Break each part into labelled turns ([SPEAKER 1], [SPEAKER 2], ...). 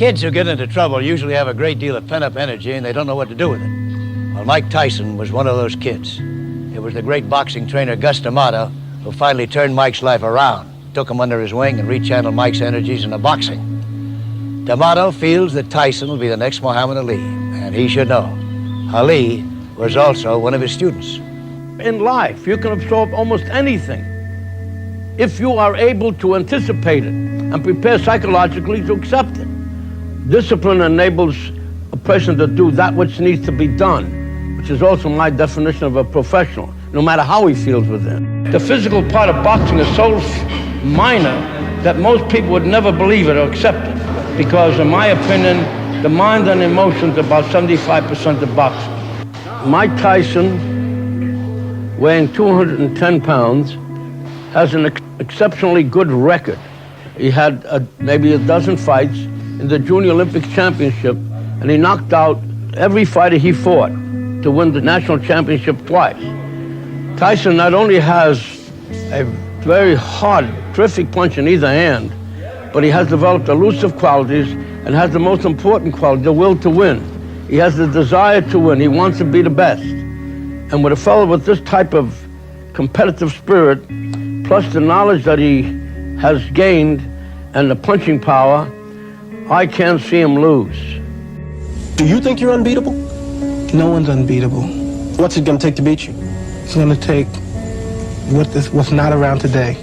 [SPEAKER 1] Kids who get into trouble usually have a great deal of pent-up energy and they don't know what to do with it. Well, Mike Tyson was one of those kids. It was the great boxing trainer Gus D'Amato who finally turned Mike's life around, took him under his wing and rechanneled Mike's energies into boxing. D'Amato feels that Tyson will be the next Muhammad Ali, and he should know. Ali was also one of his students.
[SPEAKER 2] In life, you can absorb almost anything if you are able to anticipate it and prepare psychologically to accept it. Discipline enables a person to do that which needs to be done, which is also my definition of a professional, no matter how he feels within. The physical part of boxing is so minor that most people would never believe it or accept it, because in my opinion, the mind and emotions are about 75% of boxing. Mike Tyson, weighing 210 pounds, has an exceptionally good record. He had maybe a dozen fights in the Junior Olympic Championship, and he knocked out every fighter he fought to win the national championship twice. Tyson not only has a very hard, terrific punch in either hand, but he has developed elusive qualities and has the most important quality, the will to win. He has the desire to win. He wants to be the best. And with a fellow with this type of competitive spirit, plus the knowledge that he has gained and the punching power, I can't see him lose.
[SPEAKER 3] Do you think you're unbeatable?
[SPEAKER 4] No one's unbeatable.
[SPEAKER 3] What's it going to take to beat you?
[SPEAKER 4] It's going to take what's not around today.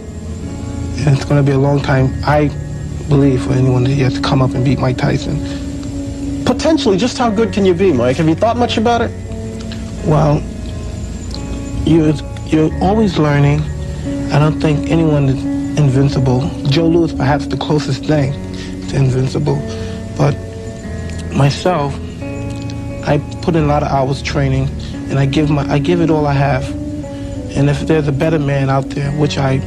[SPEAKER 4] And it's going to be a long time, I believe, for anyone that has to come up and beat Mike Tyson.
[SPEAKER 3] Potentially, just how good can you be, Mike? Have you thought much about it?
[SPEAKER 4] Well, you're always learning. I don't think anyone is invincible. Joe Louis, perhaps the closest thing to invincible. But myself, I put in a lot of hours training, and I give it all I have. And if there's a better man out there, which I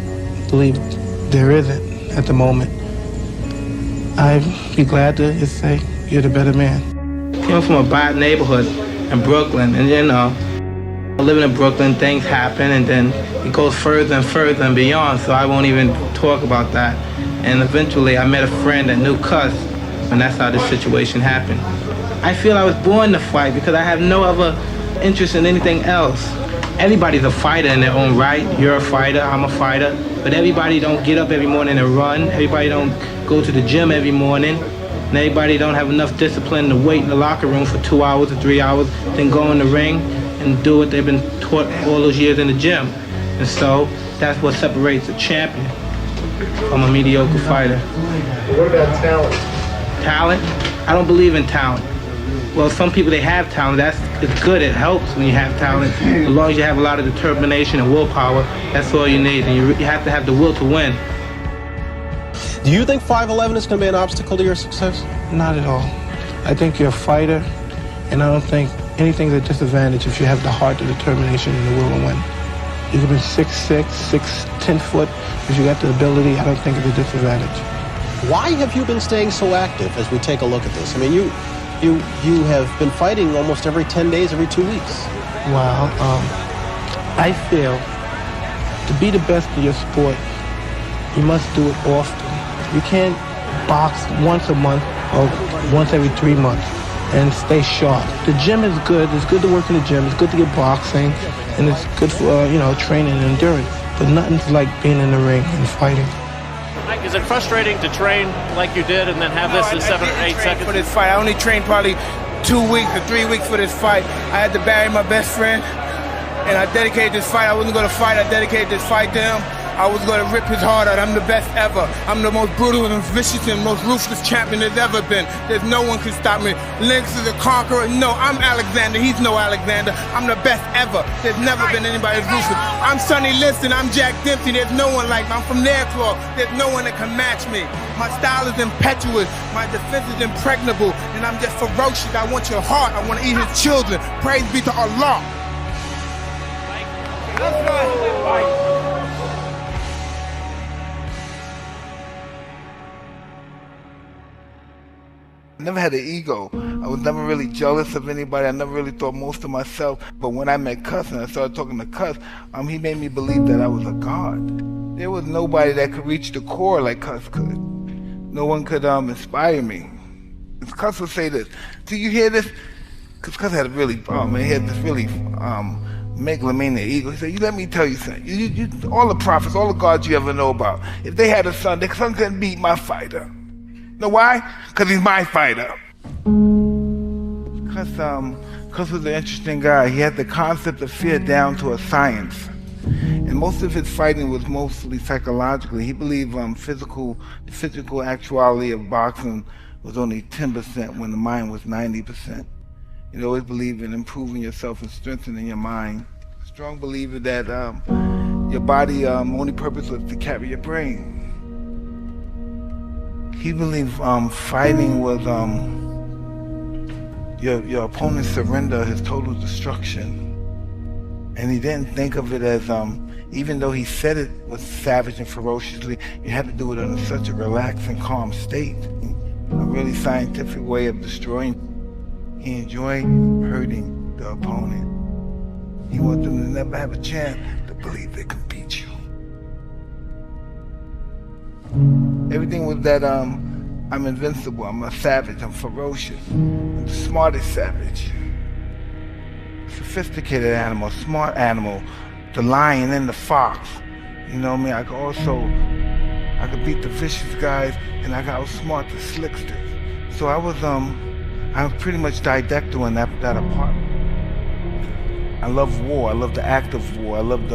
[SPEAKER 4] believe there isn't at the moment, I'd be glad to just say, you're the better man.
[SPEAKER 5] Came from a bad neighborhood in Brooklyn, and living in Brooklyn, things happen, and then it goes further and further and beyond, so I won't even talk about that. And eventually I met a friend that knew Cuss, and that's how this situation happened. I feel I was born to fight because I have no other interest in anything else. Everybody's a fighter in their own right. You're a fighter, I'm a fighter, but everybody don't get up every morning and run. Everybody don't go to the gym every morning. And everybody don't have enough discipline to wait in the locker room for 2 hours or 3 hours, then go in the ring and do what they've been taught all those years in the gym. And so that's what separates a champion from a mediocre fighter.
[SPEAKER 3] What about talent?
[SPEAKER 5] Talent? I don't believe in talent. Well, some people, they have talent. It's good. It helps when you have talent. As long as you have a lot of determination and willpower, that's all you need. And you have to have the will to win.
[SPEAKER 3] Do you think 5'11" is going to be an obstacle to your success?
[SPEAKER 4] Not at all. I think you're a fighter, and I don't think anything's a disadvantage if you have the heart, the determination, and the will to win. You could be 6'6", 10 foot. If you got the ability, I don't think it's a disadvantage.
[SPEAKER 3] Why have you been staying so active as we take a look at this? I mean, you have been fighting almost every 10 days, every 2 weeks.
[SPEAKER 4] Well, I feel to be the best in your sport, you must do it often. You can't box once a month or once every 3 months and stay sharp. The gym is good. It's good to work in the gym. It's good to get boxing, and it's good for training and endurance. But nothing's like being in the ring and fighting.
[SPEAKER 6] Mike, is it frustrating to train like you did and then have this in 7 or 8 seconds?
[SPEAKER 7] For this fight, I only trained probably 2 weeks or 3 weeks for this fight. I had to bury my best friend, and I dedicated this fight. I wasn't going to fight. I dedicated this fight to him. I was going to rip his heart out. I'm the best ever. I'm the most brutal and vicious and most ruthless champion there's ever been. There's no one can stop me. Lynx is a conqueror. No, I'm Alexander. He's no Alexander. I'm the best ever. There's never been anybody as ruthless. I'm Sonny Liston. I'm Jack Dempsey. There's no one like me. I'm from Nairclaw. There's no one that can match me. My style is impetuous. My defense is impregnable. And I'm just ferocious. I want your heart. I want to eat his children. Praise be to Allah. That's right.
[SPEAKER 8] I never had an ego. I was never really jealous of anybody. I never really thought most of myself. But when I met Cuss and I started talking to Cuss, he made me believe that I was a god. There was nobody that could reach the core like Cuss could. No one could inspire me. Cus would say this. Do you hear this? Because Cus had a really, he had this really megalomaniac ego. He said, let me tell you something. You, all the prophets, all the gods you ever know about, if they had a son, their son couldn't beat my fighter. Know why? Because he's my fighter. Cus was an interesting guy. He had the concept of fear down to a science. And most of his fighting was mostly psychologically. He believed the physical actuality of boxing was only 10% when the mind was 90%. He always believed in improving yourself and strengthening your mind. Strong believer that your body only purpose was to carry your brain. He believed fighting was your opponent's surrender, his total destruction. And he didn't think of it as, even though he said it was savage and ferociously, you had to do it in such a relaxed and calm state. A really scientific way of destroying. He enjoyed hurting the opponent. He wanted them to never have a chance to believe they could beat you. Everything was that I'm invincible, I'm a savage, I'm ferocious. I'm the smartest savage. Sophisticated animal, smart animal, the lion and the fox. You know what I mean? I could beat the vicious guys and I got outsmart the slicksters. So I was pretty much didactic in that apartment. I love war, I love the act of war, I love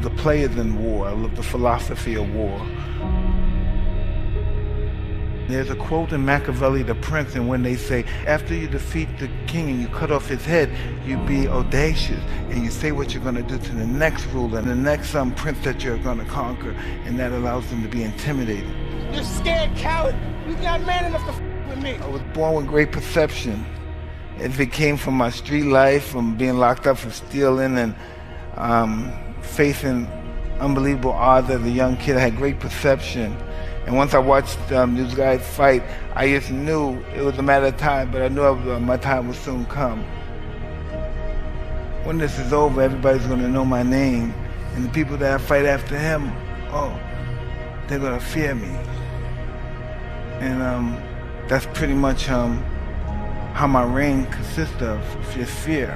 [SPEAKER 8] the players in war, I love the philosophy of war. There's a quote in Machiavelli, The Prince, and when they say, after you defeat the king and you cut off his head, you be audacious and you say what you're going to do to the next ruler and the next prince that you're going to conquer, and that allows them to be intimidated.
[SPEAKER 7] You're scared, coward. You're not man enough to with me.
[SPEAKER 8] I was born with great perception. It came from my street life, from being locked up for stealing and facing unbelievable odds as a young kid. I had great perception. And once I watched these guys fight, I just knew it was a matter of time, but I knew my time would soon come. When this is over, everybody's going to know my name. And the people that I fight after him, they're going to fear me. And that's pretty much how my reign consists of, just fear.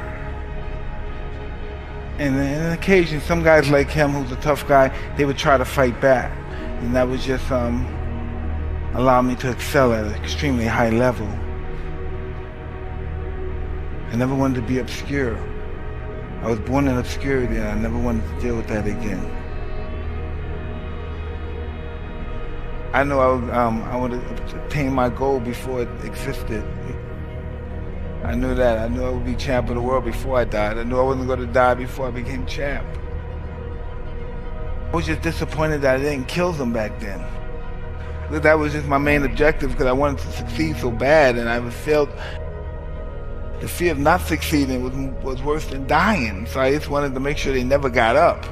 [SPEAKER 8] And on occasion, some guys like him, who's a tough guy, they would try to fight back. And that would just allow me to excel at an extremely high level. I never wanted to be obscure. I was born in obscurity and I never wanted to deal with that again. I know I would attain my goal before it existed. I knew that. I knew I would be champ of the world before I died. I knew I wasn't going to die before I became champ. I was just disappointed that I didn't kill them back then. That was just my main objective because I wanted to succeed so bad, and I felt the fear of not succeeding was worse than dying. So I just wanted to make sure they never got up.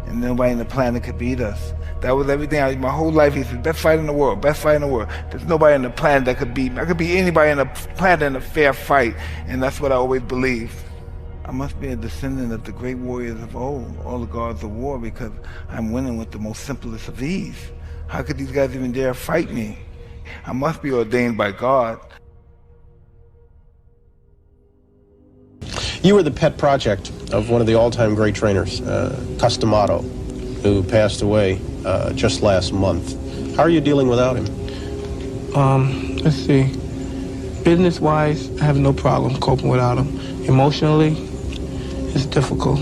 [SPEAKER 8] And nobody on the planet could beat us. That was everything. My whole life, he said, best fight in the world, best fight in the world. There's nobody on the planet that could beat me. I could beat anybody on the planet in a fair fight, and that's what I always believed. I must be a descendant of the great warriors of old, all the gods of war, because I'm winning with the most simplest of ease. How could these guys even dare fight me? I must be ordained by God.
[SPEAKER 3] You were the pet project of one of the all-time great trainers, Cus D'Amato, who passed away just last month. How are you dealing without him?
[SPEAKER 4] Let's see. Business-wise, I have no problem coping without him. Emotionally, it's difficult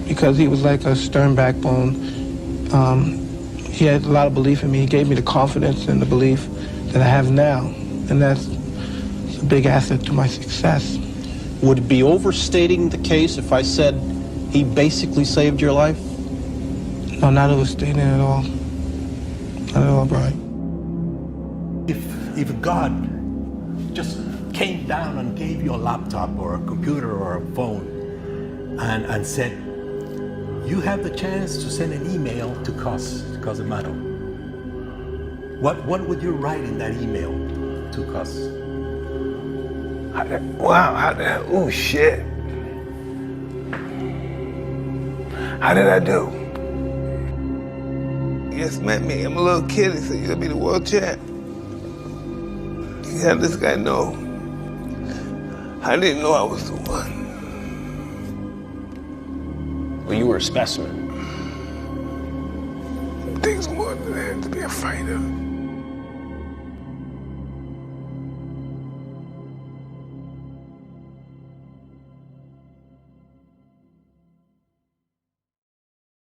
[SPEAKER 4] because he was like a stern backbone. He had a lot of belief in me. He gave me the confidence and the belief that I have now, and that's a big asset to my success.
[SPEAKER 3] Would it be overstating the case if I said he basically saved your life?
[SPEAKER 4] No, not overstating at all. Not at all, Brian.
[SPEAKER 9] If God just came down and gave you a laptop or a computer or a phone and said, you have the chance to send an email to Cus D'Amato. What would you write in that email to Cus?
[SPEAKER 8] Oh shit. How did I do? He just met me. I'm a little kid. He said, "You're gonna be the world champ." He had this guy know. I didn't know I was the one.
[SPEAKER 3] Well, you were a specimen.
[SPEAKER 8] Things more than that to be a fighter.